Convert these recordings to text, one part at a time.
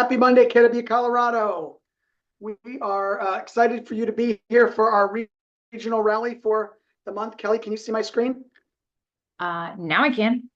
Happy Monday, KW Colorado. We are excited for you to be here for our regional rally for the month. Kelly, can you see my screen? Now I can.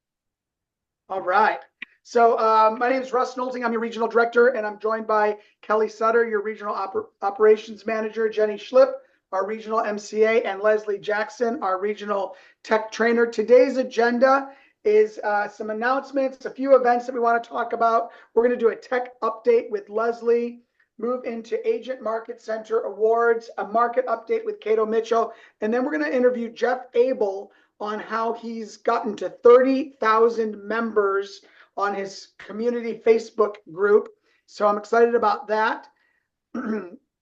All right. So my name is Russ Nolting. I'm your regional director, and I'm joined by Kelly Sutter, your regional operations manager, Jenny Schlip, our regional MCA, and Leslie Jackson, our regional tech trainer. Today's agenda is some announcements, a few events that we want to talk about. We're going to do a tech update with Leslie, move into Agent Market Center Awards, a market update with Cato Mitchell, and then we're going to interview Jeff Abel on how he's gotten to 30,000 members on his community Facebook group. So I'm excited about that.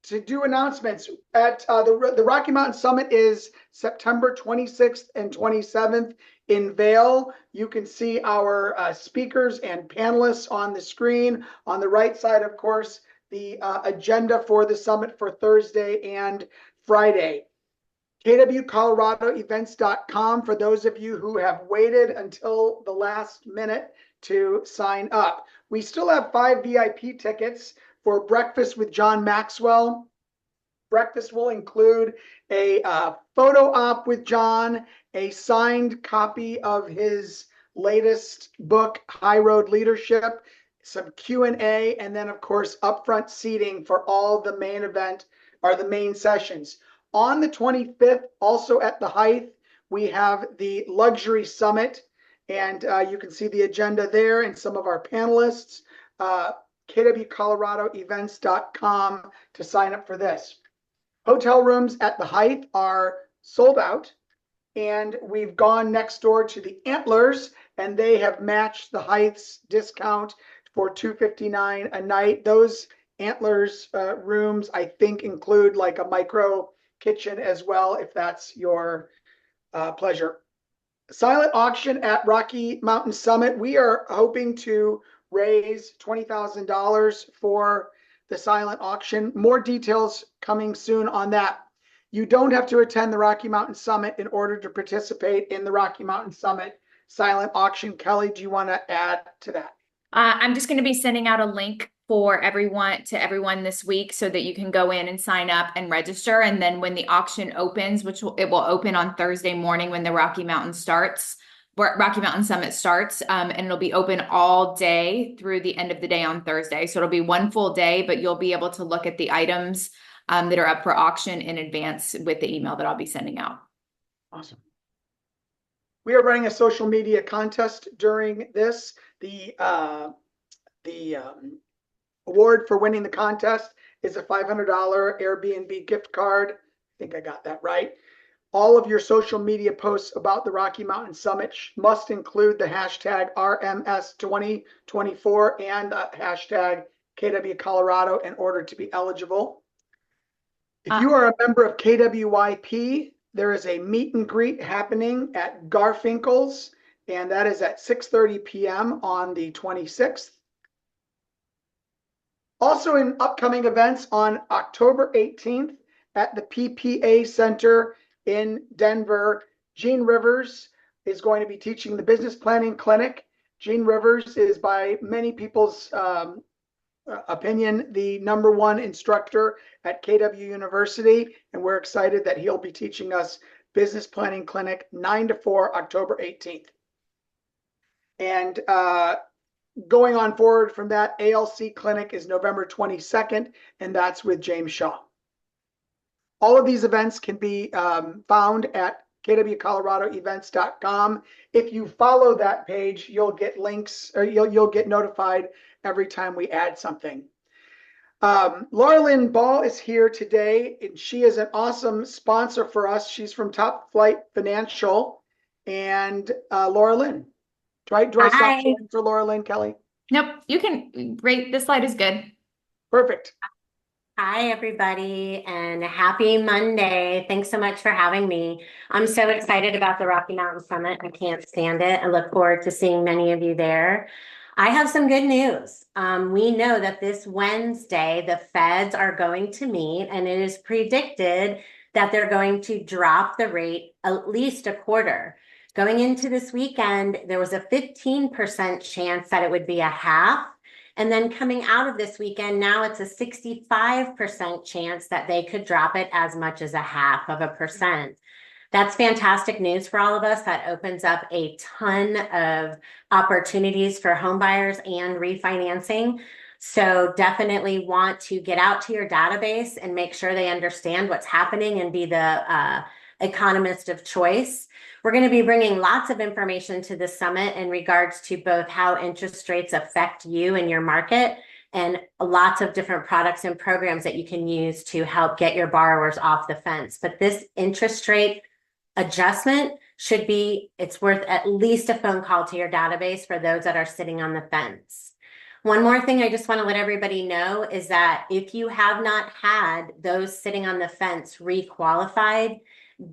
To do announcements at the Rocky Mountain Summit is September 26th and 27th in Vail. You can see our speakers and panelists on the screen. On the right side, of course, the agenda for the summit for Thursday and Friday. kwcoloradoevents.com for those of you who have waited until the last minute to sign up. We still have 5 VIP tickets for breakfast with John Maxwell. Breakfast will include a photo op with John, a signed copy of his latest book, High Road Leadership, some Q&A, and then of course upfront seating for all the main event or the main sessions. On the 25th, also at the Hythe, we have the Luxury Summit, and you can see the agenda there and some of our panelists. kwcoloradoevents.com to sign up for this. Hotel rooms at the Hythe are sold out, and we've gone next door to the Antlers, and they have matched the Hythe's discount for $259 a night. Those Antlers rooms, I think, include like a micro kitchen as well, if that's your pleasure. Silent auction at Rocky Mountain Summit. We are hoping to raise $20,000 for the silent auction. More details coming soon on that. You don't have to attend the Rocky Mountain Summit in order to participate in the Rocky Mountain Summit silent auction. Kelly, do you want to add to that? I'm just going to be sending out a link for everyone this week so that you can go in and sign up and register. And then when the auction opens, it will open on Thursday morning when the Rocky Mountain Summit starts, and it'll be open all day through the end of the day on Thursday. So it'll be one full day, but you'll be able to look at the items that are up for auction in advance with the email that I'll be sending out. Awesome. We are running a social media contest during this. The award for winning the contest is a $500 Airbnb gift card. I think I got that right. All of your social media posts about the Rocky Mountain Summit must include the hashtag RMS2024 and hashtag KW Colorado in order to be eligible. If you are a member of KWYP, there is a meet and greet happening at Garfinkel's, and that is at 6:30 p.m. on the 26th. Also in upcoming events on October 18th at the PPA Center in Denver, Gene Rivers is going to be teaching the business planning clinic. Gene Rivers is by many people's opinion the #1 instructor at KW University, and we're excited that he'll be teaching us business planning clinic 9 to 4 October 18th. And going on forward from that, ALC clinic is November 22nd, and that's with James Shaw. All of these events can be found at kwcoloradoevents.com. If you follow that page, you'll get links, or you'll get notified every time we add something. Laura Lynn Ball is here today, and she is an awesome sponsor for us. She's from Top Flight Financial. And Laura Lynn, do I stop sharing for Laura Lynn, Kelly? Nope, you can. Great, this slide is good. Perfect. Hi, everybody, and happy Monday. Thanks so much for having me. I'm so excited about the Rocky Mountain Summit. I can't stand it. I look forward to seeing many of you there. I have some good news. We know that this Wednesday, the feds are going to meet, and it is predicted that they're going to drop the rate at least a quarter. Going into this weekend, there was a 15% chance that it would be a half. And then coming out of this weekend, now it's a 65% chance that they could drop it as much as a 0.5%. That's fantastic news for all of us. That opens up a ton of opportunities for home buyers and refinancing. So definitely want to get out to your database and make sure they understand what's happening and be the economist of choice. We're going to be bringing lots of information to the summit in regards to both how interest rates affect you and your market, and lots of different products and programs that you can use to help get your borrowers off the fence. But this interest rate adjustment should be, it's worth at least a phone call to your database for those that are sitting on the fence. One more thing I just want to let everybody know is that if you have not had those sitting on the fence requalified,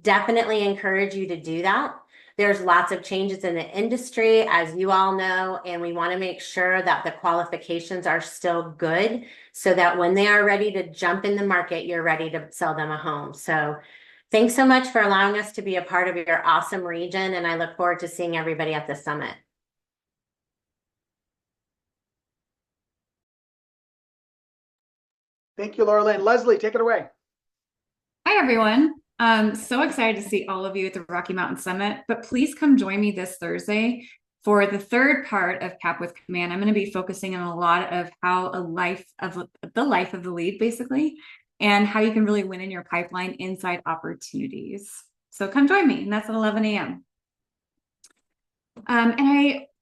definitely encourage you to do that. There's lots of changes in the industry, as you all know, and we want to make sure that the qualifications are still good so that when they are ready to jump in the market, you're ready to sell them a home. So thanks so much for allowing us to be a part of your awesome region, and I look forward to seeing everybody at the summit. Thank you, Laura Lynn. Leslie, take it away. Hi, everyone. So excited to see all of you at the Rocky Mountain Summit, but please come join me this Thursday for the third part of Cap with Command. I'm going to be focusing on a lot of how the life of the lead, basically, and how you can really win in your pipeline inside opportunities. So come join me, and that's at 11 a.m.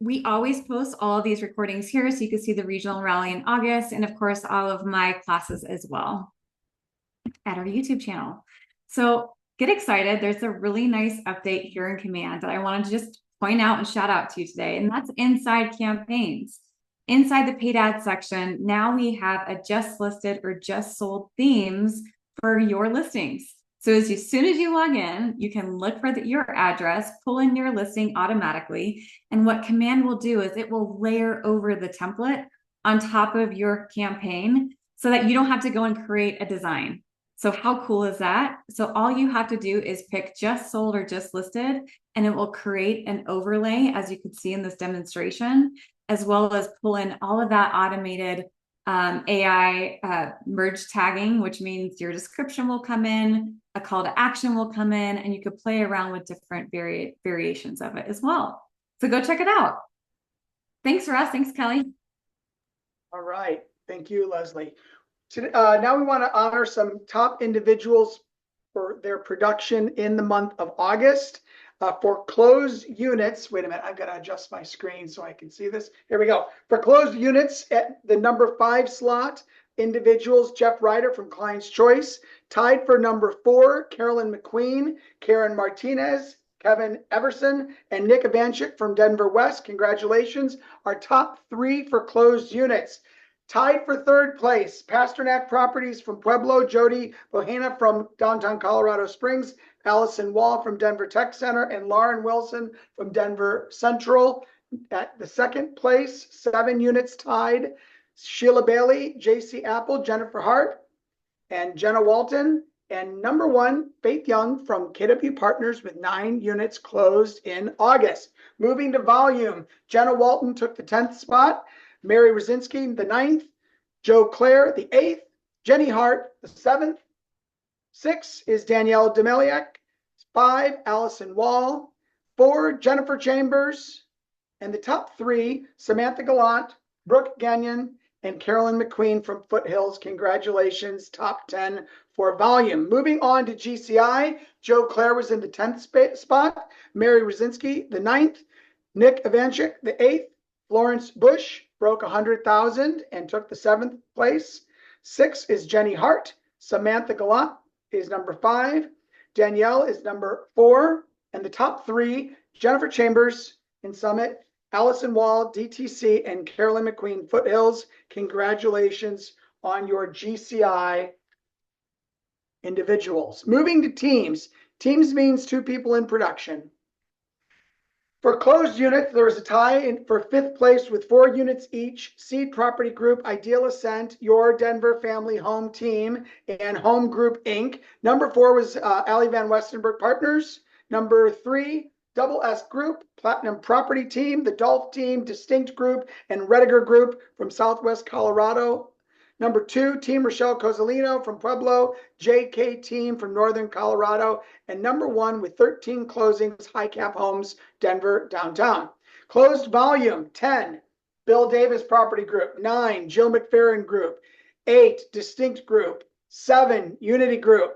We always post all of these recordings here, so you can see the regional rally in August, and of course, all of my classes as well at our YouTube channel. So get excited. There's a really nice update here in Command that I wanted to just point out and shout out to you today, and that's inside campaigns. Inside the paid ad section, now we have a just listed or just sold themes for your listings. So as soon as you log in, you can look for your address, pull in your listing automatically. And what Command will do is it will layer over the template on top of your campaign so that you don't have to go and create a design. So how cool is that? So all you have to do is pick just sold or just listed, and it will create an overlay, as you can see in this demonstration, as well as pull in all of that automated AI merge tagging, which means your description will come in, a call to action will come in, and you could play around with different variations of it as well. So go check it out. Thanks, Russ. Thanks, Kelly. All right. Thank you, Leslie. Now we want to honor some top individuals for their production in the month of August. For closed units, wait a minute, I've got to adjust my screen so I can see this. Here we go. For closed units at the number 5 slot, individuals, Jeff Ryder from Client's Choice. Tied for number 4, Carolyn McQueen, Karen Martinez, Kevin Everson, and Nick Ivanchik from Denver West. Congratulations. Our top 3 for closed units. Tied for 3rd place, Pasternak Properties from Pueblo, Jody Bohena from downtown Colorado Springs, Allison Wall from Denver Tech Center, and Lauren Wilson from Denver Central. At the 2nd place, 7 units tied, Sheila Bailey, JC Apple, Jennifer Hart, and Jenna Walton. And number 1, Faith Young from KW Partners with 9 units closed in August. Moving to volume, Jenna Walton took the 10th spot, Mary Rosinski, the 9th, Joe Clare, the 8th, Jenny Hart, the 7th. 6 is Danielle Demeliak, 5, Allison Wall, 4, Jennifer Chambers, and the top 3, Samantha Gallant, Brooke Gagnon, and Carolyn McQueen from Foothills. Congratulations, top 10 for volume. Moving on to GCI, Joe Clare was in the 10th spot, Mary Rosinski, the 9th, Nick Ivanchik, the 8th, Florence Bush broke 100,000 and took the 7th place. 6 is Jenny Hart. Samantha Gallant is number 5. Danielle is number 4. And the top 3, Jennifer Chambers in Summit, Allison Wall, DTC, and Carolyn McQueen, Foothills. Congratulations on your GCI individuals. Moving to teams. Teams means 2 people in production. For closed units, there was a tie for 5th place with 4 units each. Seed Property Group, Ideal Ascent, Your Denver Family Home Team, and Home Group Inc. Number 4 was Allie Van Westenberg Partners. Number 3, Double S Group, Platinum Property Team, the Dolph Team, Distinct Group, and Rediger Group from Southwest Colorado. Number 2, Team Rochelle Cozzolino from Pueblo, JK Team from Northern Colorado, and number 1 with 13 closings, High Cap Homes, Denver Downtown. Closed volume, 10, Bill Davis Property Group, 9, Jill McFerrin Group, 8, Distinct Group, 7, Unity Group.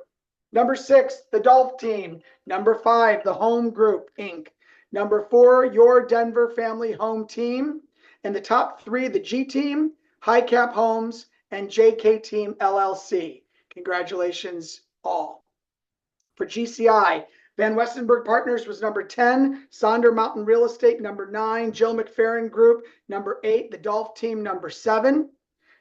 Number 6, the Dolph Team. Number 5, the Home Group, Inc. Number 4, Your Denver Family Home Team. And the top 3, the G Team, High Cap Homes, and JK Team LLC. Congratulations all. For GCI, Van Westenberg Partners was number 10, Sonder Mountain Real Estate number 9, Jill McFerrin Group number 8, the Dolph Team number 7.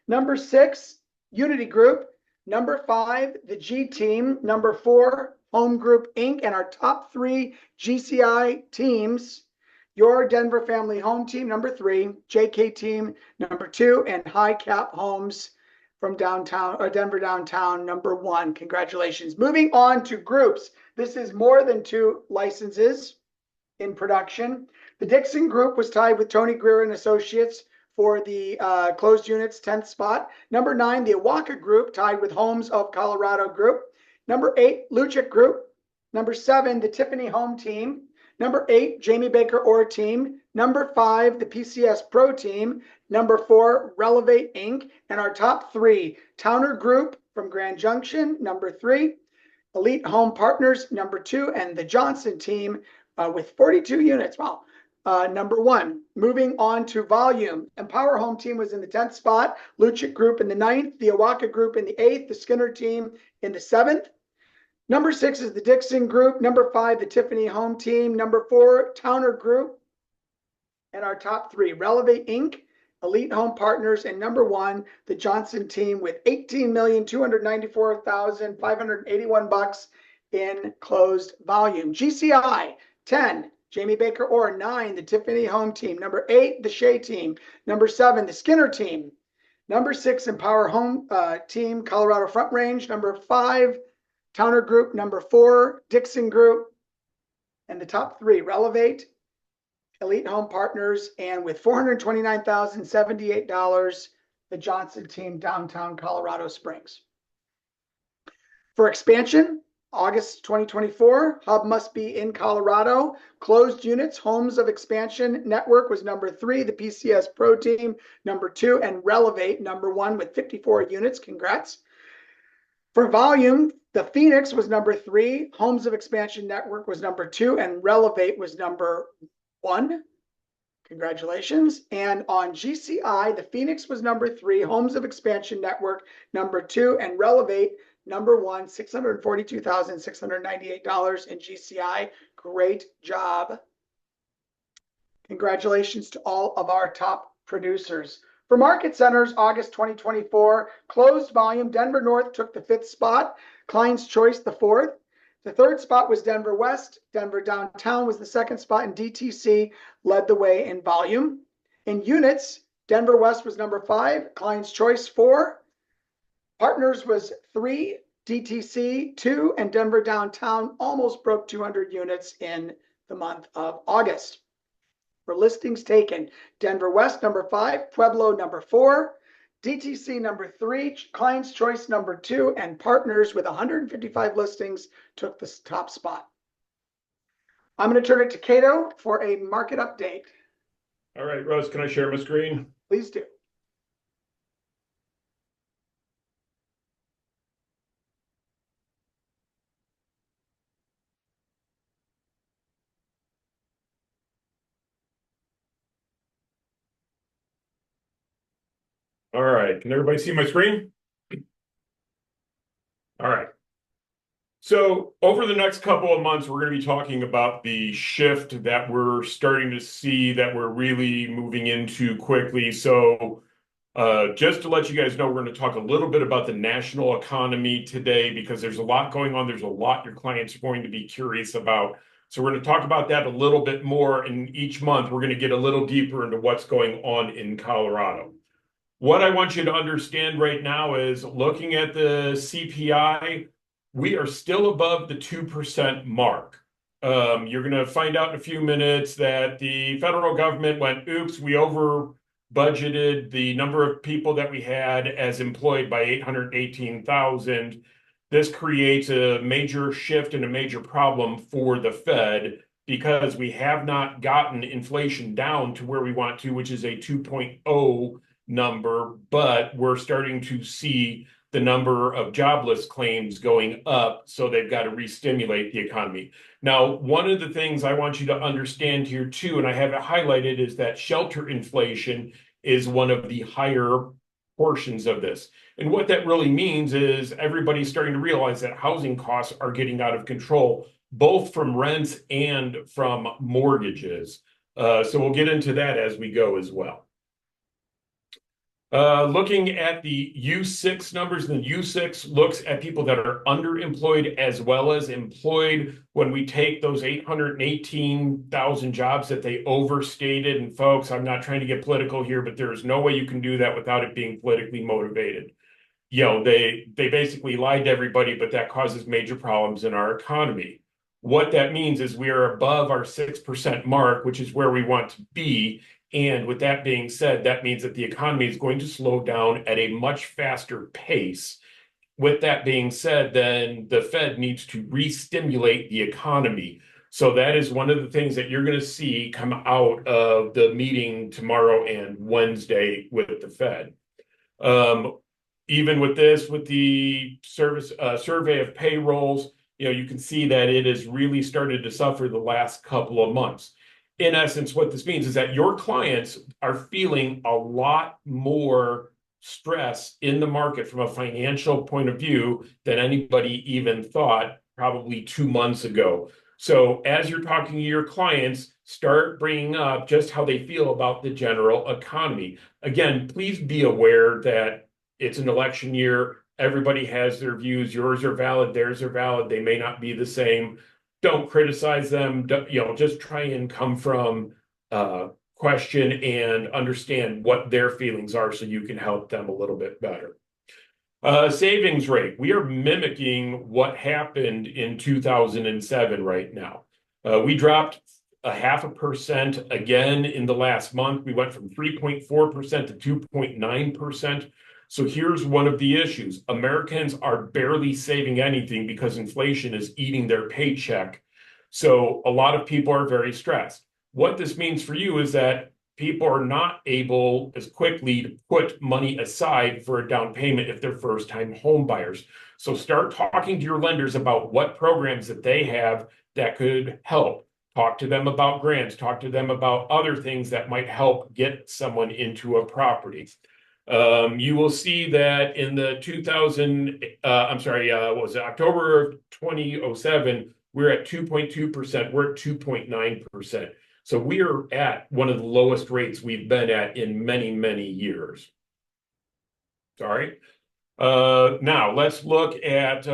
Number 6, Unity Group. Number 5, the G Team. Number 4, Home Group Inc. And our top 3 GCI teams, Your Denver Family Home Team number 3, JK Team number 2, and High Cap Homes from downtown or Denver Downtown number 1. Congratulations. Moving on to groups. This is more than 2 licenses in production. The Dixon Group was tied with Tony Greer and Associates for the closed units 10th spot. Number 9, the Awaka Group tied with Homes of Colorado Group. Number 8, Luchick Group. Number 7, the Tiffany Home Team. Number 8, Jamie Baker Orr Team. Number 5, the PCS Pro Team. Number 4, Relevate Inc. And our top 3, Towner Group from Grand Junction. Number 3, Elite Home Partners. Number 2, and the Johnson Team with 42 units. Wow. Number 1. Moving on to volume. Empower Home Team was in the 10th spot. Luchick Group in the 9th. The Awaka Group in the 8th. The Skinner Team in the 7th. Number 6 is the Dixon Group. Number 5, the Tiffany Home Team. Number 4, Towner Group. And our top 3, Relevate Inc., Elite Home Partners, and number 1, the Johnson Team with $18,294,581 in closed volume. GCI, 10, Jamie Baker Orr. 9, the Tiffany Home Team. Number 8, the Shea Team. Number 7, the Skinner Team. Number 6, Empower Home Team, Colorado Front Range. Number 5, Towner Group. Number 4, Dixon Group. And the top 3, Relevate, Elite Home Partners, and with $429,078, the Johnson Team, Downtown Colorado Springs. For expansion, August 2024, hub must be in Colorado. Closed units, Homes of Expansion Network was number 3, the PCS Pro Team number 2, and Relevate number 1 with 54 units. Congrats. For volume, the Phoenix was number 3, Homes of Expansion Network was number 2, and Relevate was number 1. Congratulations. And on GCI, the Phoenix was number 3, Homes of Expansion Network number 2, and Relevate number 1, $642,698 in GCI. Great job. Congratulations to all of our top producers. For market centers, August 2024, closed volume, Denver North took the 5th spot, Klein's Choice the 4th. The 3rd spot was Denver West. Denver Downtown was the 2nd spot, and DTC led the way in volume. In units, Denver West was number 5, Klein's Choice 4, Partners was 3, DTC 2, and Denver Downtown almost broke 200 units in the month of August. For listings taken, Denver West number 5, Pueblo number 4, DTC number 3, Klein's Choice number 2, and Partners with 155 listings took the top spot. I'm going to turn it to Cato for a market update. All right, Russ, can I share my screen? Please do. All right, can everybody see my screen? All right. So over the next couple of months, we're going to be talking about the shift that we're starting to see that we're really moving into quickly. So just to let you guys know, we're going to talk a little bit about the national economy today because there's a lot going on. There's a lot your clients are going to be curious about. So we're going to talk about that a little bit more. And each month, we're going to get a little deeper into what's going on in Colorado. What I want you to understand right now is looking at the CPI, we are still above the 2% mark. You're going to find out in a few minutes that the federal government went, oops, we over budgeted the number of people that we had as employed by 818,000. This creates a major shift and a major problem for the Fed because we have not gotten inflation down to where we want to, which is a 2.0 number, but we're starting to see the number of jobless claims going up, so they've got to re-stimulate the economy. Now, one of the things I want you to understand here too, and I have it highlighted, is that shelter inflation is one of the higher portions of this. And what that really means is everybody's starting to realize that housing costs are getting out of control, both from rents and from mortgages. So we'll get into that as we go as well. Looking at the U6 numbers, the U6 looks at people that are underemployed as well as employed. When we take those 818,000 jobs that they overstated, and folks, I'm not trying to get political here, but there's no way you can do that without it being politically motivated. You know, they basically lied to everybody, but that causes major problems in our economy. What that means is we are above our 6% mark, which is where we want to be. And with that being said, that means that the economy is going to slow down at a much faster pace. With that being said, then the Fed needs to re-stimulate the economy. So that is one of the things that you're going to see come out of the meeting tomorrow and Wednesday with the Fed. Even with this, with the survey of payrolls, you can see that it has really started to suffer the last couple of months. In essence, what this means is that your clients are feeling a lot more stress in the market from a financial point of view than anybody even thought probably 2 months ago. So as you're talking to your clients, start bringing up just how they feel about the general economy. Again, please be aware that it's an election year. Everybody has their views. Yours are valid, theirs are valid. They may not be the same. Don't criticize them. Just try and come from question and understand what their feelings are so you can help them a little bit better. Savings rate. We are mimicking what happened in 2007 right now. We dropped 0.5% again in the last month. We went from 3.4% to 2.9%. So here's one of the issues. Americans are barely saving anything because inflation is eating their paycheck. So a lot of people are very stressed. What this means for you is that people are not able as quickly to put money aside for a down payment if they're first-time home buyers. So start talking to your lenders about what programs that they have that could help. Talk to them about grants. Talk to them about other things that might help get someone into a property. You will see that in the October of 2007, we're at 2.2%. We're at 2.9%. So we are at one of the lowest rates we've been at in many, many years. Sorry. Now let's look at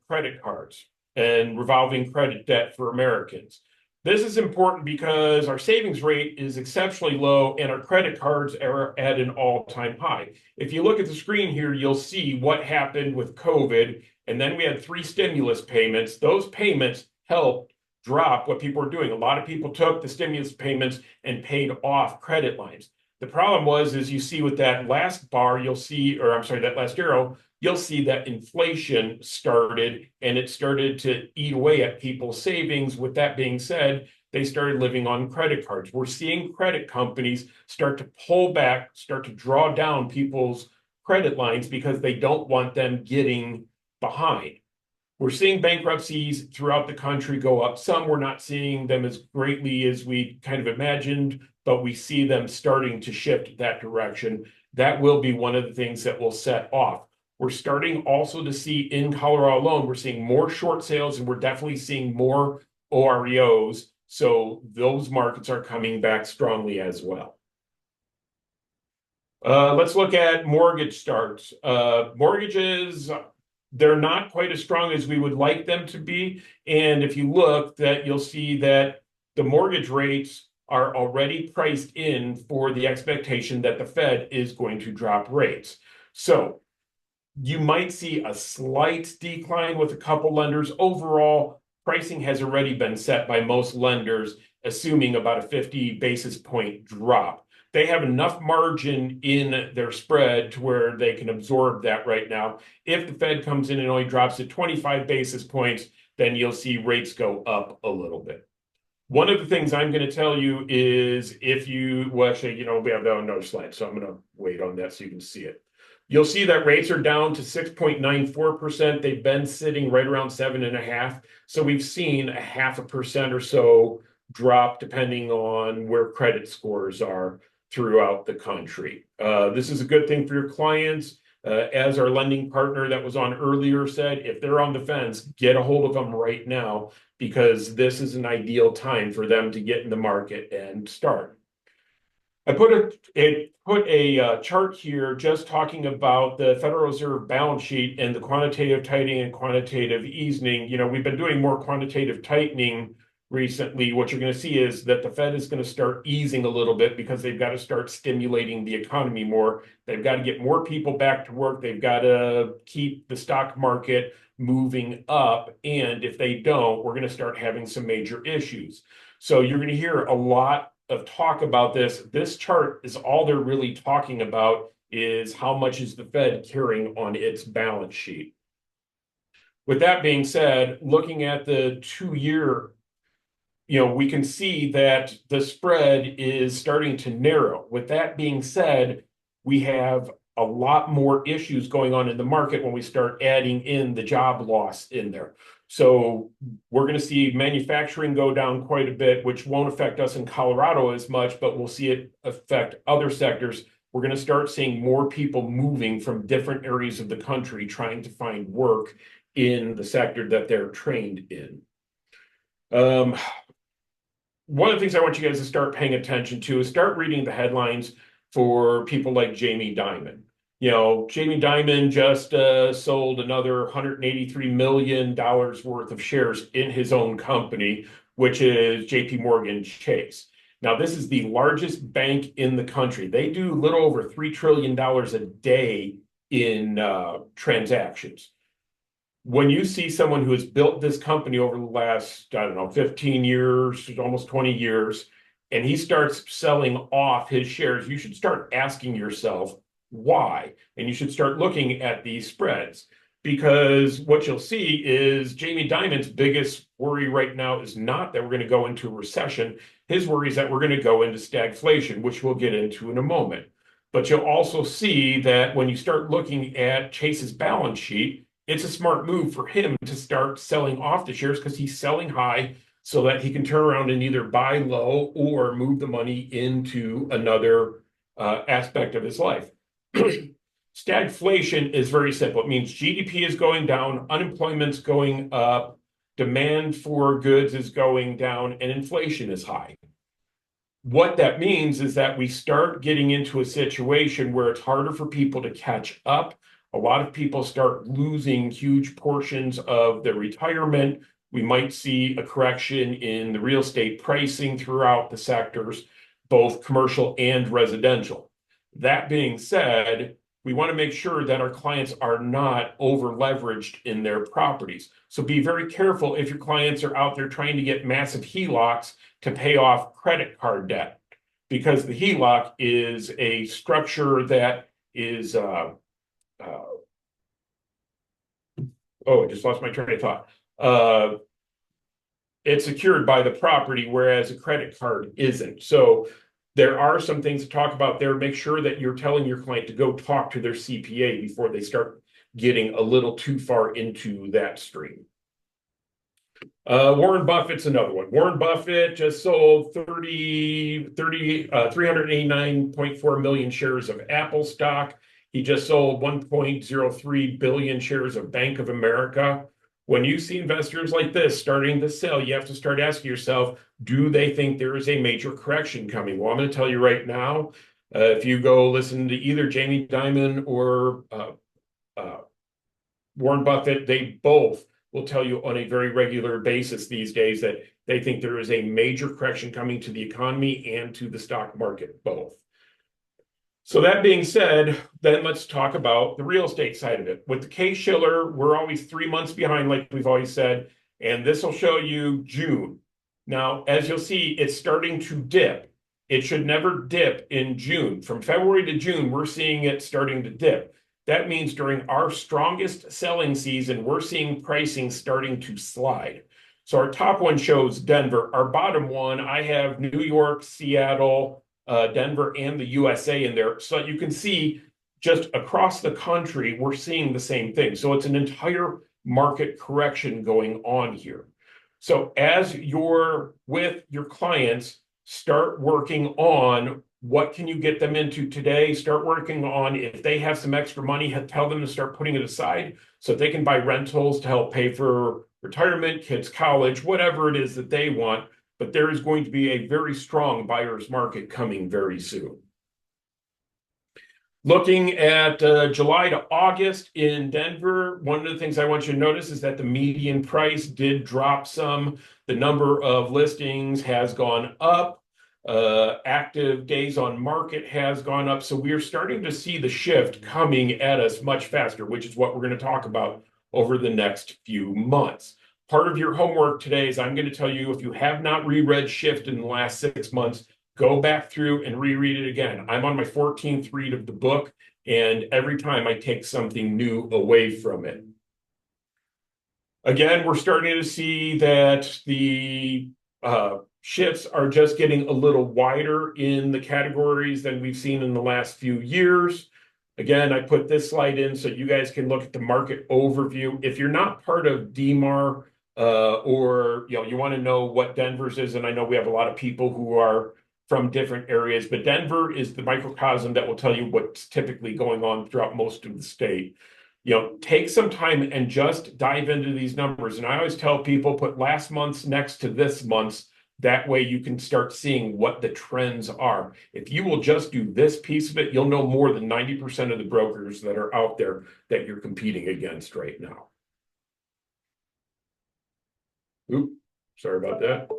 credit cards and revolving credit debt for Americans. This is important because our savings rate is exceptionally low and our credit cards are at an all-time high. If you look at the screen here, you'll see what happened with COVID, and then we had 3 stimulus payments. Those payments helped drop what people were doing. A lot of people took the stimulus payments and paid off credit lines. The problem was, as you see with that last bar, that last arrow, you'll see that inflation started and it started to eat away at people's savings. With that being said, they started living on credit cards. We're seeing credit companies start to pull back, start to draw down people's credit lines because they don't want them getting behind. We're seeing bankruptcies throughout the country go up. Some we're not seeing them as greatly as we kind of imagined, but we see them starting to shift that direction. That will be one of the things that will set off. We're starting also to see in Colorado alone, we're seeing more short sales and we're definitely seeing more OREOs. So those markets are coming back strongly as well. Let's look at mortgage starts. Mortgages, they're not quite as strong as we would like them to be. And if you look, that you'll see that the mortgage rates are already priced in for the expectation that the Fed is going to drop rates. So you might see a slight decline with a couple lenders. Overall, pricing has already been set by most lenders, assuming about a 50 basis point drop. They have enough margin in their spread to where they can absorb that right now. If the Fed comes in and only drops it 25 basis points, then you'll see rates go up a little bit. One of the things I'm going to tell you is if you, well, actually, we have that on another slide, so I'm going to wait on that so you can see it. You'll see that rates are down to 6.94%. They've been sitting right around 7.5%. So we've seen a 0.5% or so drop depending on where credit scores are throughout the country. This is a good thing for your clients. As our lending partner that was on earlier said, if they're on the fence, get a hold of them right now, because this is an ideal time for them to get in the market and start. I put a chart here just talking about the Federal Reserve balance sheet and the quantitative tightening and quantitative easing. We've been doing more quantitative tightening recently. What you're going to see is that the Fed is going to start easing a little bit because they've got to start stimulating the economy more. They've got to get more people back to work. They've got to keep the stock market moving up. And if they don't, we're going to start having some major issues. So you're going to hear a lot of talk about this. This chart is all they're really talking about is how much is the Fed carrying on its balance sheet. With that being said, looking at the 2-year, we can see that the spread is starting to narrow. With that being said, we have a lot more issues going on in the market when we start adding in the job loss in there. So we're going to see manufacturing go down quite a bit, which won't affect us in Colorado as much, but we'll see it affect other sectors. We're going to start seeing more people moving from different areas of the country trying to find work in the sector that they're trained in. One of the things I want you guys to start paying attention to is start reading the headlines for people like Jamie Dimon. Jamie Dimon just sold another $183 million worth of shares in his own company, which is JP Morgan Chase. Now, this is the largest bank in the country. They do a little over $3 trillion a day in transactions. When you see someone who has built this company over the last, 15 years, almost 20 years, and he starts selling off his shares, you should start asking yourself why. And you should start looking at these spreads, because what you'll see is Jamie Dimon's biggest worry right now is not that we're going to go into a recession. His worry is that we're going to go into stagflation, which we'll get into in a moment. But you'll also see that when you start looking at Chase's balance sheet, it's a smart move for him to start selling off the shares because he's selling high so that he can turn around and either buy low or move the money into another aspect of his life. Stagflation is very simple. It means GDP is going down, unemployment's going up, demand for goods is going down, and inflation is high. What that means is that we start getting into a situation where it's harder for people to catch up. A lot of people start losing huge portions of their retirement. We might see a correction in the real estate pricing throughout the sectors, both commercial and residential. That being said, we want to make sure that our clients are not over leveraged in their properties. So be very careful if your clients are out there trying to get massive HELOCs to pay off credit card debt, because the HELOC is a structure that is, I just lost my train of thought. It's secured by the property, whereas a credit card isn't. So there are some things to talk about there. Make sure that you're telling your client to go talk to their CPA before they start getting a little too far into that stream. Warren Buffett's another one. Warren Buffett just sold 389.4 million shares of Apple stock. He just sold 1.03 billion shares of Bank of America. When you see investors like this starting to sell, you have to start asking yourself, do they think there is a major correction coming? Well, I'm going to tell you right now, if you go listen to either Jamie Dimon or Warren Buffett, they both will tell you on a very regular basis these days that they think there is a major correction coming to the economy and to the stock market, both. So that being said, then let's talk about the real estate side of it. With the Case-Shiller, we're always 3 months behind, like we've always said. And this will show you June. Now, as you'll see, it's starting to dip. It should never dip in June. From February to June, we're seeing it starting to dip. That means during our strongest selling season, we're seeing pricing starting to slide. So our top one shows Denver. Our bottom one, I have New York, Seattle, Denver, and the USA in there. So you can see just across the country, we're seeing the same thing. So it's an entire market correction going on here. So as you're with your clients, start working on what can you get them into today. Start working on if they have some extra money, tell them to start putting it aside so they can buy rentals to help pay for retirement, kids' college, whatever it is that they want. But there is going to be a very strong buyer's market coming very soon. Looking at July to August in Denver, one of the things I want you to notice is that the median price did drop some. The number of listings has gone up. Active days on market has gone up. So we are starting to see the shift coming at us much faster, which is what we're going to talk about over the next few months. Part of your homework today is I'm going to tell you if you have not reread Shift in the last 6 months, go back through and reread it again. I'm on my 14th read of the book, and every time I take something new away from it. Again, we're starting to see that the shifts are just getting a little wider in the categories than we've seen in the last few years. Again, I put this slide in so you guys can look at the market overview. If you're not part of DMAR or you want to know what Denver's is, and I know we have a lot of people who are from different areas, but Denver is the microcosm that will tell you what's typically going on throughout most of the state. Take some time and just dive into these numbers. And I always tell people, put last month's next to this month's. That way you can start seeing what the trends are. If you will just do this piece of it, you'll know more than 90% of the brokers that are out there that you're competing against right now. Oops, sorry about that.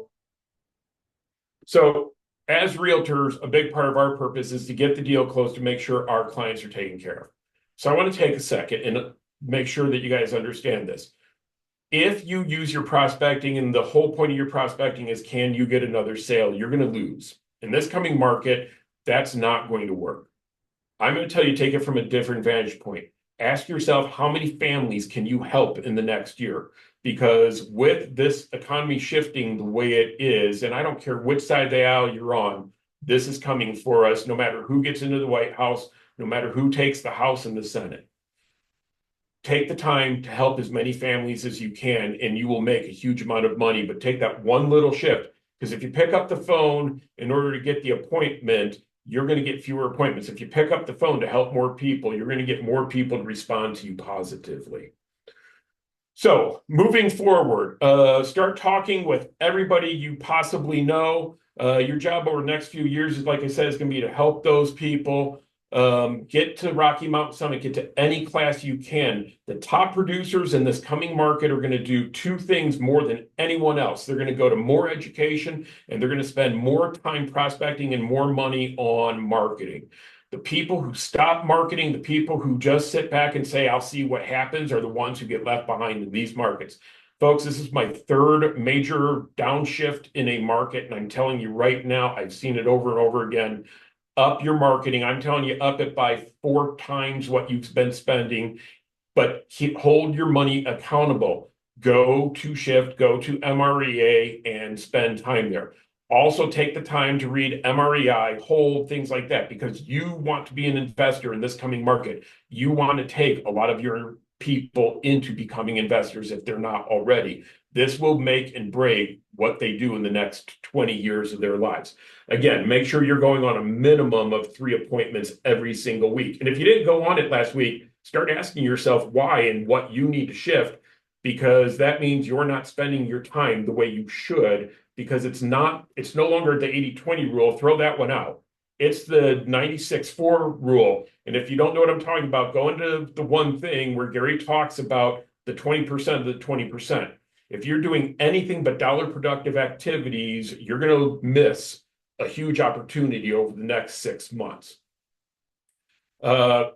So as realtors, a big part of our purpose is to get the deal closed to make sure our clients are taken care of. So I want to take a second and make sure that you guys understand this. If you use your prospecting and the whole point of your prospecting is can you get another sale, you're going to lose. In this coming market, that's not going to work. I'm going to tell you, take it from a different vantage point. Ask yourself, how many families can you help in the next year? Because with this economy shifting the way it is, and I don't care which side of the aisle you're on, this is coming for us no matter who gets into the White House, no matter who takes the House and the Senate. Take the time to help as many families as you can, and you will make a huge amount of money. But take that one little shift, because if you pick up the phone in order to get the appointment, you're going to get fewer appointments. If you pick up the phone to help more people, you're going to get more people to respond to you positively. So moving forward, start talking with everybody you possibly know. Your job over the next few years is, like I said, is going to be to help those people. Get to Rocky Mountain Summit, get to any class you can. The top producers in this coming market are going to do two things more than anyone else. They're going to go to more education, and they're going to spend more time prospecting and more money on marketing. The people who stop marketing, the people who just sit back and say, I'll see what happens, are the ones who get left behind in these markets. Folks, this is my third major downshift in a market, and I'm telling you right now, I've seen it over and over again. Up your marketing. I'm telling you, up it by 4 times what you've been spending, but hold your money accountable. Go to Shift, go to MREA, and spend time there. Also take the time to read MREI, hold things like that, because you want to be an investor in this coming market. You want to take a lot of your people into becoming investors if they're not already. This will make and break what they do in the next 20 years of their lives. Again, make sure you're going on a minimum of 3 appointments every single week. And if you didn't go on it last week, start asking yourself why and what you need to shift, because that means you're not spending your time the way you should, because it's no longer the 80-20 rule. Throw that one out. It's the 96-4 rule. And if you don't know what I'm talking about, go into the one thing where Gary talks about the 20% of the 20%. If you're doing anything but dollar productive activities, you're going to miss a huge opportunity over the next 6 months. The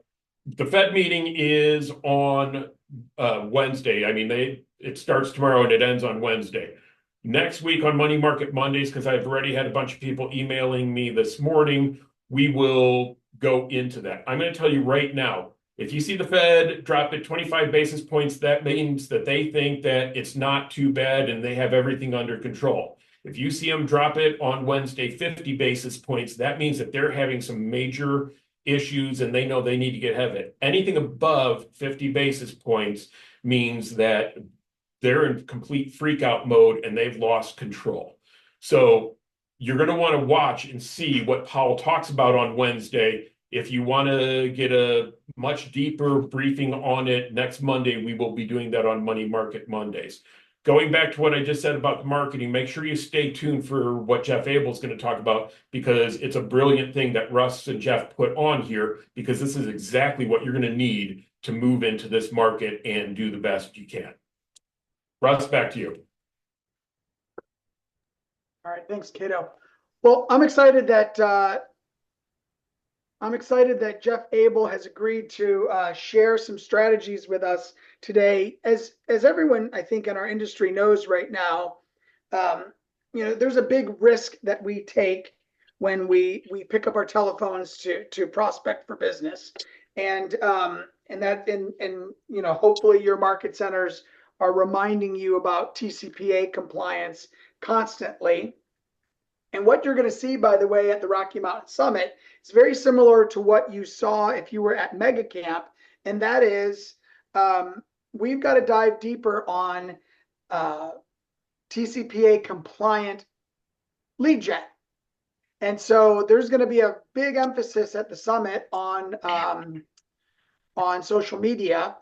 Fed meeting is on Wednesday. I mean, it starts tomorrow and it ends on Wednesday. Next week on Money Market Mondays, because I've already had a bunch of people emailing me this morning, we will go into that. I'm going to tell you right now, if you see the Fed drop it 25 basis points, that means that they think that it's not too bad and they have everything under control. If you see them drop it on Wednesday 50 basis points, that means that they're having some major issues and they know they need to get ahead of it. Anything above 50 basis points means that they're in complete freak out mode and they've lost control. So you're going to want to watch and see what Powell talks about on Wednesday. If you want to get a much deeper briefing on it next Monday, we will be doing that on Money Market Mondays. Going back to what I just said about the marketing, make sure you stay tuned for what Jeff Abel is going to talk about, because it's a brilliant thing that Russ and Jeff put on here, because this is exactly what you're going to need to move into this market and do the best you can. Russ, back to you. All right, thanks, Cato. Well, I'm excited that Jeff Abel has agreed to share some strategies with us today. As everyone I think in our industry knows right now, there's a big risk that we take when we pick up our telephones to prospect for business, and hopefully your market centers are reminding you about TCPA compliance constantly. And what you're going to see, by the way, at the Rocky Mountain Summit is very similar to what you saw if you were at Mega Camp, and that is we've got to dive deeper on TCPA compliant lead gen. And so there's going to be a big emphasis at the summit on social media.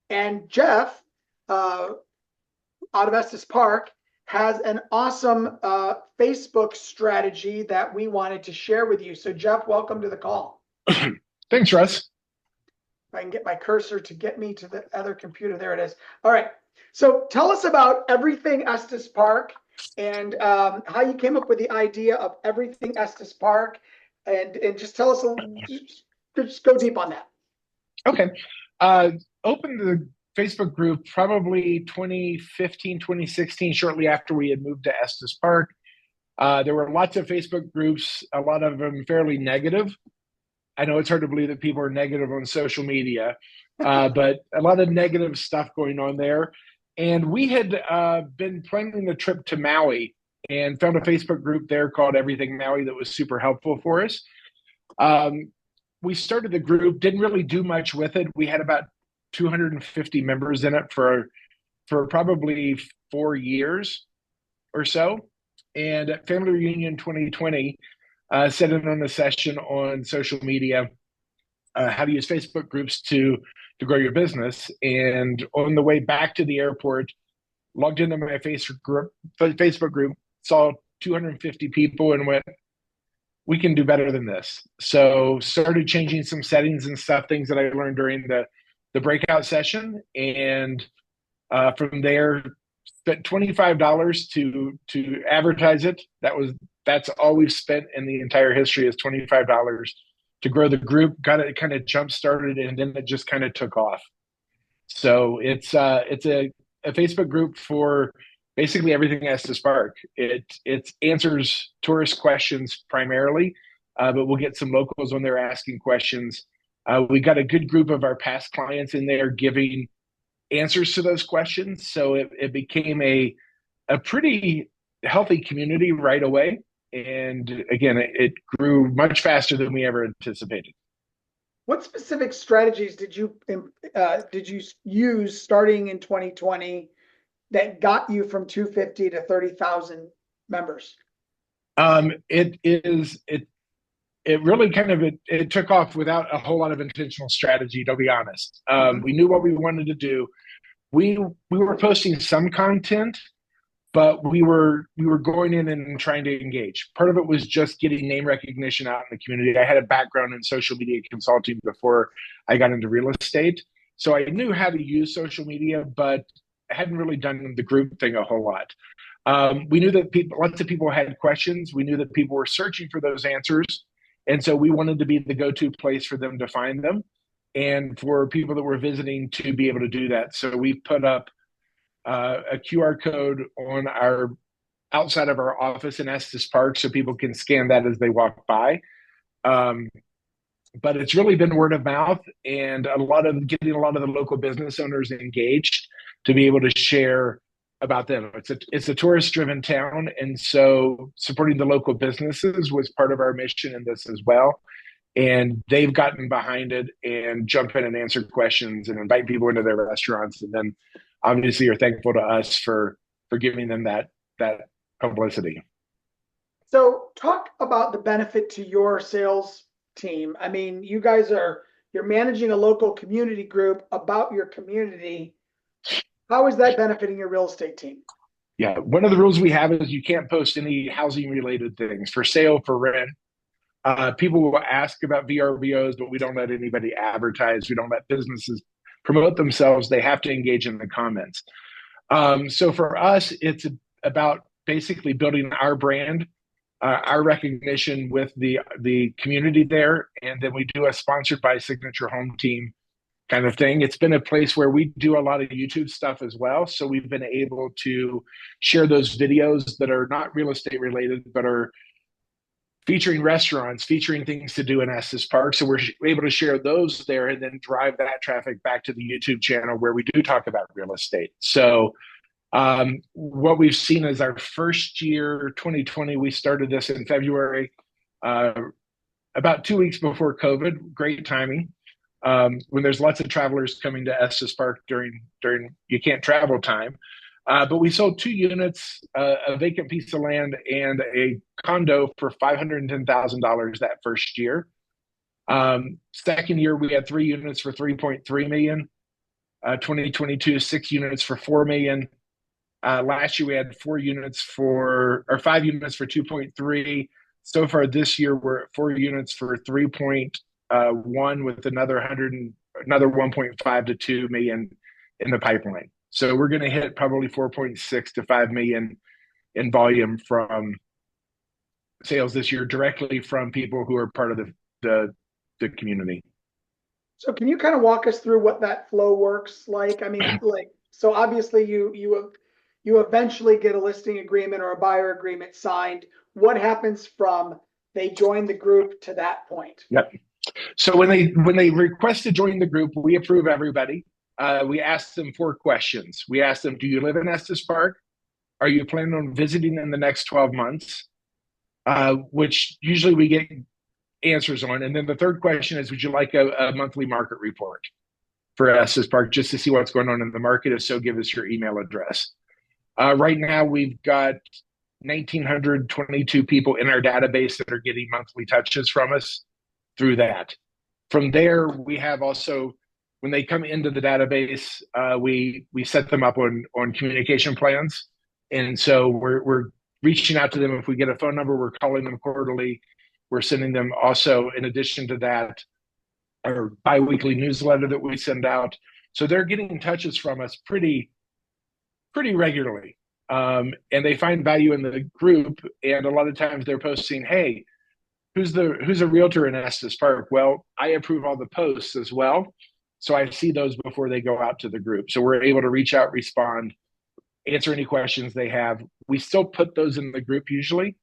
And Jeff, out of Estes Park, has an awesome Facebook strategy that we wanted to share with you. So Jeff, welcome to the call. Thanks, Russ. If I can get my cursor to get me to the other computer. There it is. All right. So tell us about Everything Estes Park and how you came up with the idea of Everything Estes Park, and just tell us, just go deep on that. Okay. Opened the Facebook group probably 2015, 2016, shortly after we had moved to Estes Park. There were lots of Facebook groups, a lot of them fairly negative. I know it's hard to believe that people are negative on social media, but a lot of negative stuff going on there. And we had been planning a trip to Maui and found a Facebook group there called Everything Maui that was super helpful for us. We started the group, didn't really do much with it. We had about 250 members in it for probably 4 years or so. And at Family Reunion 2020, set in on a session on social media, how to use Facebook groups to grow your business. And on the way back to the airport, logged into my Facebook group, saw 250 people and went, we can do better than this. So started changing some settings and stuff, things that I learned during the breakout session. And from there, spent $25 to advertise it. That's all we've spent in the entire history, is $25 to grow the group. Got it kind of jump started, and then it just kind of took off. So it's a Facebook group for basically everything Estes Park. It answers tourist questions primarily, but we'll get some locals on there asking questions. We got a good group of our past clients in there giving answers to those questions. So it became a pretty healthy community right away. And again, it grew much faster than we ever anticipated. What specific strategies did you use starting in 2020 that got you from 250 to 30,000 members? It really kind of it took off without a whole lot of intentional strategy, to be honest. We knew what we wanted to do. We were posting some content, but we were going in and trying to engage. Part of it was just getting name recognition out in the community. I had a background in social media consulting before I got into real estate, so I knew how to use social media, but I hadn't really done the group thing a whole lot. We knew that lots of people had questions. We knew that people were searching for those answers. And so we wanted to be the go-to place for them to find them, and for people that were visiting to be able to do that. So we put up a QR code on our outside of our office in Estes Park, so people can scan that as they walk by. Um, but it's really been word of mouth and getting a lot of the local business owners engaged to be able to share about them. It's a tourist driven town, and so supporting the local businesses was part of our mission in this as well. And they've gotten behind it and jump in and answer questions and invite people into their restaurants, and then obviously are thankful to us for giving them that publicity. So talk about the benefit to your sales team. I mean, you're managing a local community group about your community. How is that benefiting your real estate team? Yeah, one of the rules we have is you can't post any housing related things for sale, for rent. People will ask about VRBOs, but we don't let anybody advertise. We don't let businesses promote themselves. They have to engage in the comments. So for us, it's about basically building our brand, our recognition with the community there, and then we do a sponsored by Signature Home Team kind of thing. It's been a place where we do a lot of YouTube stuff as well, so we've been able to share those videos that are not real estate related, but are featuring restaurants, featuring things to do in Estes Park. So we're able to share those there and then drive that traffic back to the YouTube channel where we do talk about real estate. So what we've seen is our first year, 2020, we started this in February, about 2 weeks before COVID. Great timing. When there's lots of travelers coming to Estes Park during you can't travel time. But we sold 2 units, a vacant piece of land, and a condo for $510,000 that first year. Second year, we had 3 units for $3.3 million. 2022, 6 units for $4 million. Last year, we had 5 units for 2.3. So far this year, we're at 4 units for 3.1 with another 1.5 to 2 million in the pipeline. So we're going to hit probably 4.6 to 5 million in volume from sales this year, directly from people who are part of the community. So can you kind of walk us through what that flow works like? I mean, so obviously you eventually get a listing agreement or a buyer agreement signed. What happens from they join the group to that point? Yep. So when they request to join the group, we approve everybody. We ask them 4 questions. We ask them, do you live in Estes Park? Are you planning on visiting in the next 12 months? Which usually we get answers on. And then the third question is, would you like a monthly market report for Estes Park, just to see what's going on in the market? If so, give us your email address. Right now, we've got 1,922 people in our database that are getting monthly touches from us through that. From there, we have also, when they come into the database, we set them up on communication plans. And so we're reaching out to them. If we get a phone number, we're calling them quarterly. We're sending them also, in addition to that, our biweekly newsletter that we send out. So they're getting touches from us pretty regularly. And they find value in the group. And a lot of times they're posting, hey, who's a realtor in Estes Park? Well, I approve all the posts as well. So I see those before they go out to the group. So we're able to reach out, respond, answer any questions they have. We still put those in the group usually,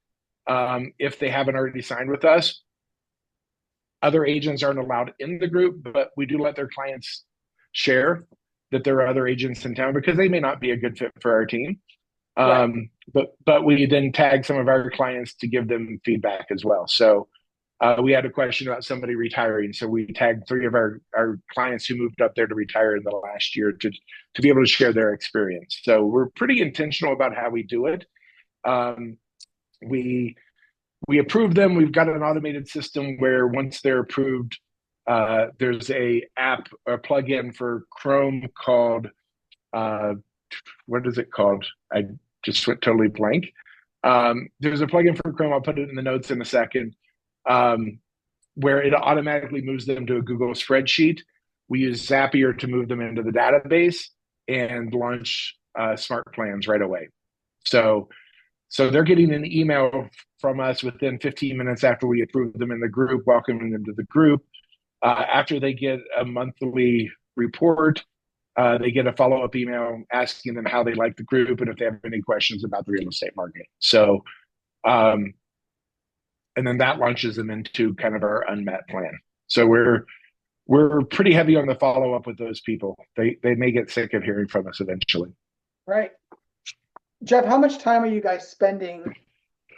if they haven't already signed with us. Other agents aren't allowed in the group, but we do let their clients share that there are other agents in town because they may not be a good fit for our team. Right. But we then tag some of our clients to give them feedback as well. So we had a question about somebody retiring. So we tagged 3 of our clients who moved up there to retire in the last year to be able to share their experience. So we're pretty intentional about how we do it. We approve them. We've got an automated system where once they're approved, there's a plugin for Chrome called, what is it called? I just went totally blank. There's a plugin for Chrome. I'll put it in the notes in a second, where it automatically moves them to a Google spreadsheet. We use Zapier to move them into the database and launch smart plans right away. So they're getting an email from us within 15 minutes after we approve them in the group, welcoming them to the group. After they get a monthly report, they get a follow-up email asking them how they like the group and if they have any questions about the real estate market. So, and then that launches them into kind of our unmet plan. So we're pretty heavy on the follow-up with those people. They may get sick of hearing from us eventually. Right. Jeff, how much time are you guys spending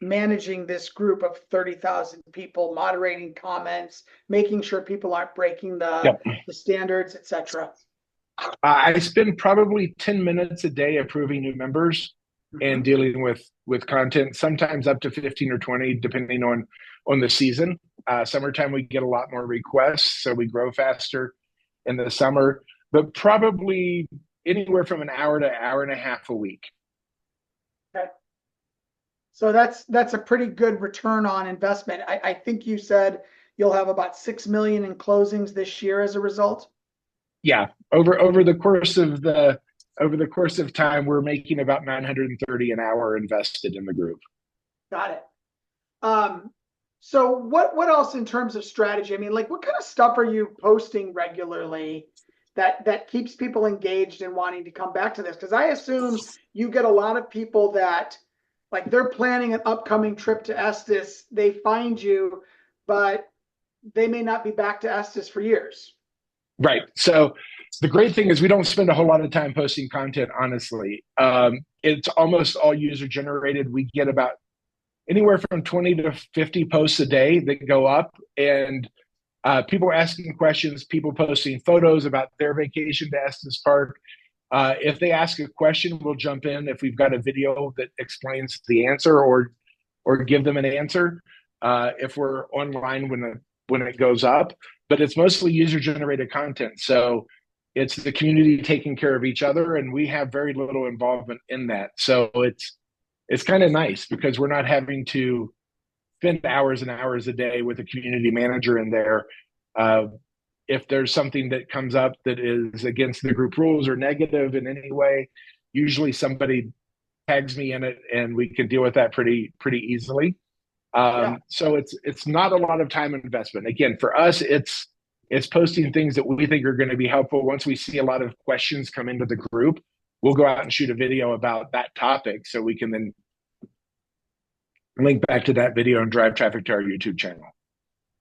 managing this group of 30,000 people, moderating comments, making sure people aren't breaking the standards, etc.? I spend probably 10 minutes a day approving new members and dealing with content, sometimes up to 15 or 20, depending on the season. Summertime, we get a lot more requests, so we grow faster in the summer, but probably anywhere from an hour to hour and a half a week. Okay. So that's a pretty good return on investment. I think you said you'll have about 6 million in closings this year as a result. Yeah, over the course of time, we're making about 930 an hour invested in the group. Got it. So what else in terms of strategy? I mean, like, what kind of stuff are you posting regularly that keeps people engaged and wanting to come back to this? Because I assume you get a lot of people that, like, they're planning an upcoming trip to Estes, they find you, but they may not be back to Estes for years. Right. So the great thing is we don't spend a whole lot of time posting content, honestly. It's almost all user generated. We get about anywhere from 20 to 50 posts a day that go up, and people asking questions, people posting photos about their vacation to Estes Park. If they ask a question, we'll jump in if we've got a video that explains the answer or give them an answer if we're online when it goes up. But it's mostly user-generated content. So it's the community taking care of each other, and we have very little involvement in that. So it's kind of nice because we're not having to spend hours and hours a day with a community manager in there. If there's something that comes up that is against the group rules or negative in any way, usually somebody tags me in it and we can deal with that pretty easily. So it's not a lot of time investment. Again, for us, it's posting things that we think are going to be helpful. Once we see a lot of questions come into the group, we'll go out and shoot a video about that topic so we can then link back to that video and drive traffic to our YouTube channel.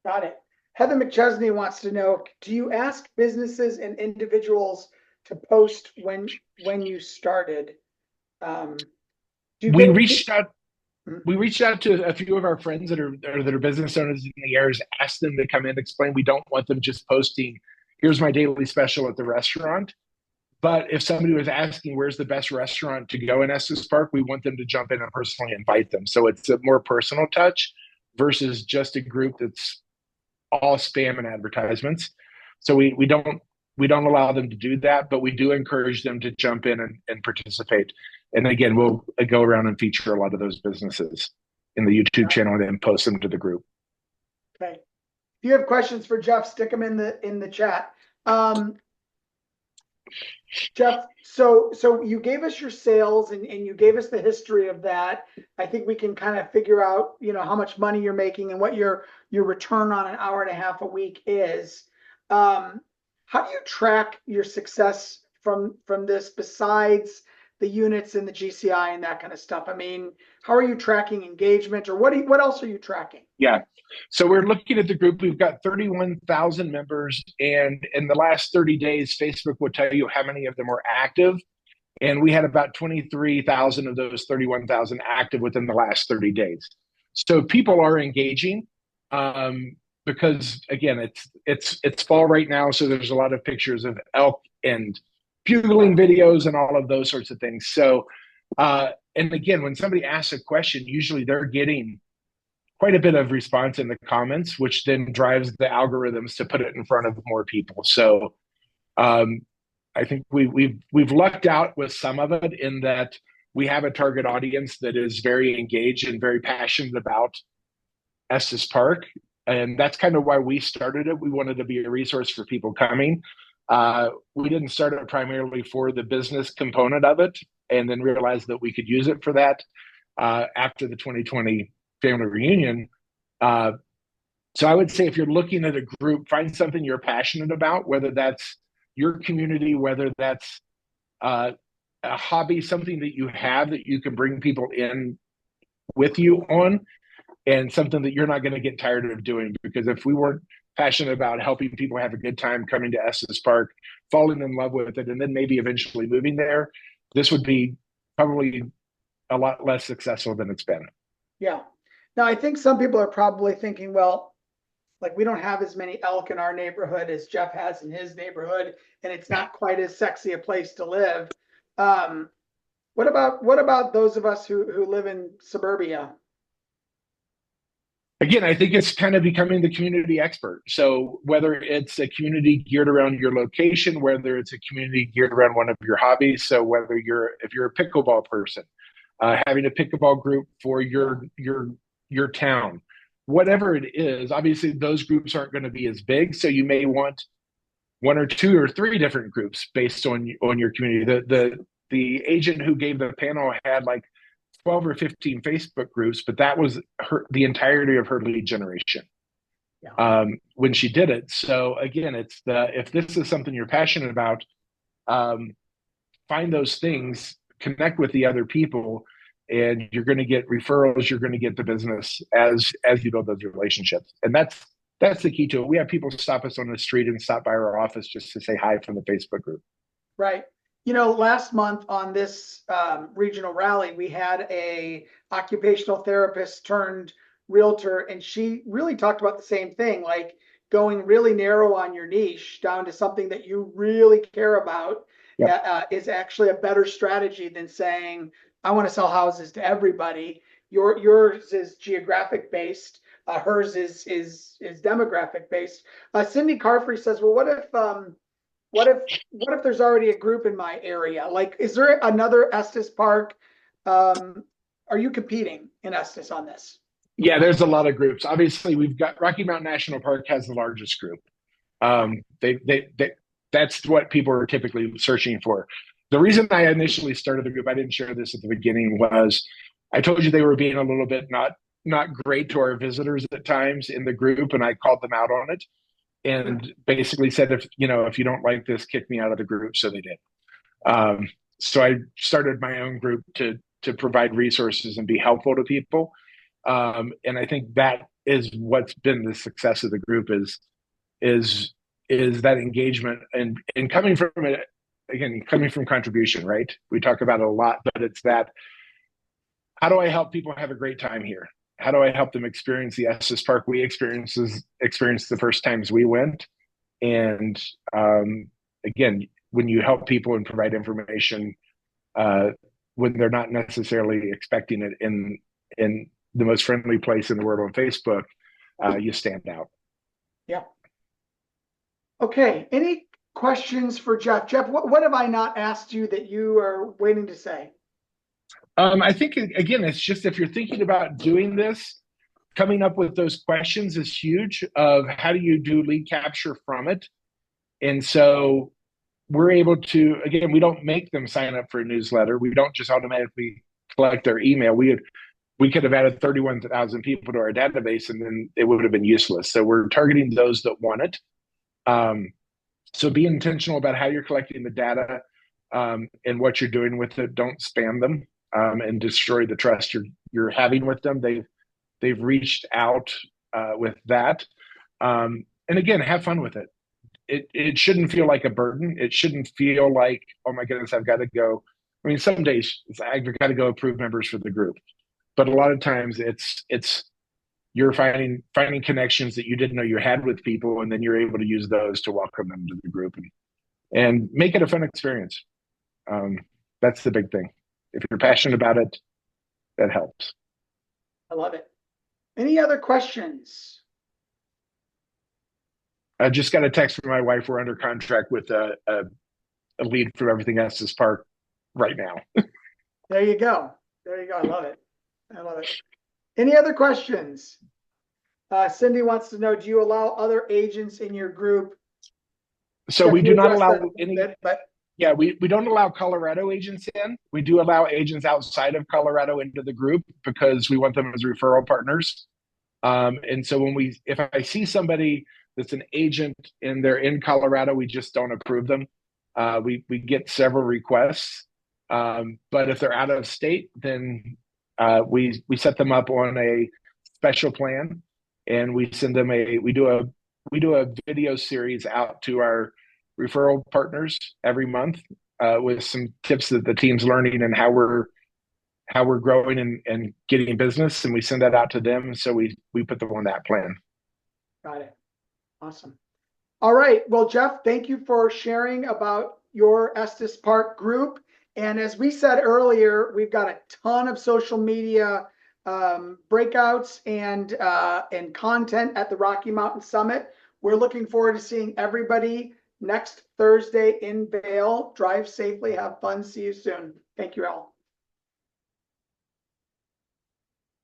Got it. Heather McChesney wants to know, do you ask businesses and individuals to post when you started? We reached out to a few of our friends that are business owners in the areas, asked them to come in and explain. We don't want them just posting, here's my daily special at the restaurant. But if somebody was asking where's the best restaurant to go in Estes Park, we want them to jump in and personally invite them. So it's a more personal touch versus just a group that's all spam and advertisements. So we don't allow them to do that, but we do encourage them to jump in and participate. And again, we'll go around and feature a lot of those businesses in the YouTube channel and then post them to the group. Okay. If you have questions for Jeff, stick them in the chat. Jeff, so you gave us your sales and you gave us the history of that. I think we can kind of figure out, how much money you're making and what your return on an hour and a half a week is. How do you track your success from this besides the units and the GCI and that kind of stuff? I mean, how are you tracking engagement, or what else are you tracking? Yeah. So we're looking at the group. We've got 31,000 members, and in the last 30 days, Facebook will tell you how many of them were active. And we had about 23,000 of those 31,000 active within the last 30 days. So people are engaging because, again, it's fall right now, so there's a lot of pictures of elk and bugling videos and all of those sorts of things. So, and again, when somebody asks a question, usually they're getting quite a bit of response in the comments, which then drives the algorithms to put it in front of more people. So I think we've lucked out with some of it in that we have a target audience that is very engaged and very passionate about Estes Park. And that's kind of why we started it. We wanted to be a resource for people coming. We didn't start it primarily for the business component of it, and then realized that we could use it for that after the 2020 family reunion. So I would say if you're looking at a group, find something you're passionate about, whether that's your community, whether that's a hobby, something that you have that you can bring people in with you on, and something that you're not going to get tired of doing. Because if we weren't passionate about helping people have a good time coming to Estes Park, falling in love with it, and then maybe eventually moving there, this would be probably a lot less successful than it's been. Yeah. Now, I think some people are probably thinking, well, like we don't have as many elk in our neighborhood as Jeff has in his neighborhood, and it's not quite as sexy a place to live. What about those of us who live in suburbia? Again, I think it's kind of becoming the community expert. So whether it's a community geared around your location, whether it's a community geared around one of your hobbies, so whether if you're a pickleball person, having a pickleball group for your town, whatever it is, obviously those groups aren't going to be as big. So you may want one or two or three different groups based on your community. The agent who gave the panel had like 12 or 15 Facebook groups, but that was the entirety of her lead generation when she did it. So again, if this is something you're passionate about, find those things, connect with the other people, and you're going to get referrals. You're going to get the business as you build those relationships, and that's the key to it. We have people stop us on the street and stop by our office just to say hi from the Facebook group. Right. Last month on this regional rally, we had a occupational therapist turned realtor, and she really talked about the same thing, like going really narrow on your niche down to something that you really care about. Yep. Is actually a better strategy than saying, I want to sell houses to everybody. Yours is geographic based. Hers is demographic based. Cindy Carfrey says, well, what if there's already a group in my area? Like, is there another Estes Park? Are you competing in Estes on this? Yeah, there's a lot of groups. Obviously, we've got Rocky Mountain National Park has the largest group. That's what people are typically searching for. The reason I initially started the group, I didn't share this at the beginning, was I told you they were being a little bit not great to our visitors at times in the group, and I called them out on it. And basically said, if you don't like this, kick me out of the group. So they did. So I started my own group to provide resources and be helpful to people. And I think that is what's been the success of the group is that engagement and coming from it, again, coming from contribution, right? We talk about it a lot, but it's that, how do I help people have a great time here? How do I help them experience the Estes Park we experienced the first times we went? And again, when you help people and provide information when they're not necessarily expecting it in the most friendly place in the world on Facebook, you stand out. Yeah. Okay. Any questions for Jeff? Jeff, what have I not asked you that you are waiting to say? I think, again, it's just if you're thinking about doing this, coming up with those questions is huge of how do you do lead capture from it. And so we're able to, again, we don't make them sign up for a newsletter. We don't just automatically collect their email. We could have added 31,000 people to our database and then it would have been useless. So we're targeting those that want it. So be intentional about how you're collecting the data and what you're doing with it. Don't spam them. And destroy the trust you're having with them. They've reached out with that, and again, have fun with it. It shouldn't feel like a burden. It shouldn't feel like, oh my goodness, I've got to go. I mean, some days I've got to go approve members for the group, but a lot of times it's you're finding connections that you didn't know you had with people, and then you're able to use those to welcome them to the group and make it a fun experience. That's the big thing. If you're passionate about it, that helps. I love it. Any other questions? I just got a text from my wife. We're under contract with a lead from Everything Estes Park right now. There you go. I love it. Any other questions? Cindy wants to know, do you allow other agents in your group? So we do not allow any, but yeah, we don't allow Colorado agents in. We do allow agents outside of Colorado into the group because we want them as referral partners. And so if I see somebody that's an agent and they're in Colorado. We just don't approve them. We get several requests, but if they're out of state, then we set them up on a special plan, and we send them we do a video series out to our referral partners every month with some tips that the team's learning and how we're growing and getting business, and we send that out to them. So we put them on that plan. Got it. Awesome. All right. Well, Jeff, thank you for sharing about your Estes Park group. And as we said earlier, we've got a ton of social media breakouts and content at the Rocky Mountain Summit. We're looking forward to seeing everybody next Thursday in Vail. Drive safely, have fun. See you soon. Thank you all.